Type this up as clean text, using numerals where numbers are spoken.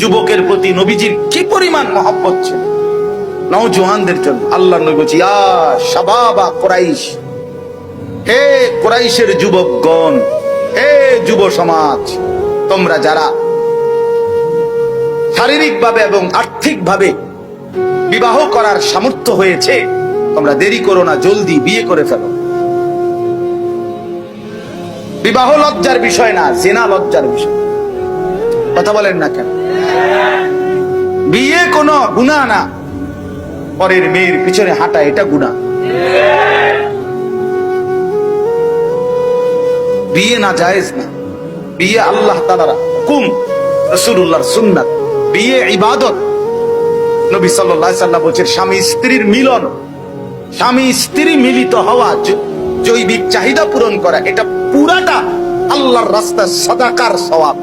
যুবকের প্রতি নবীজির কি পরিমাণ মহব্বত ছিল। নওজওয়ানদের জন্য আল্লাহ নবী বলছে, ইয়া শাবাবা কুরাইশ, হে কুরাইশের যুবকগণ, হে যুব সমাজ, তোমরা যারা শারীরিকভাবে এবং আর্থিকভাবে বিবাহ করার সামর্থ্য হয়েছে, তোমরা দেরি করো না, জলদি বিয়ে করে ফেলো। বিবাহ লজ্জার বিষয় না, জিনা লজ্জার বিষয়। কথা বলেন না কেন? বিয়ে কোনো গুনাহ না, পরের মেয়ের পিছনে হাঁটা এটা গুনাহ। বিয়ে না জায়েজ না, বিয়ে আল্লাহ তাআলার হুকুম, রাসূলুল্লাহর সুন্নাত। বিয়ে ইবাদত। নবী সাল্লাল্লাহু আলাইহি ওয়াসাল্লাম বলেছেন, স্বামী স্ত্রীর মিলন, স্বামী স্ত্রী মিলিত হওয়া, জৈবিক চাহিদা পূরণ করা, এটা পুরাটা আল্লাহর রাস্তায় সাদাকার সওয়াব।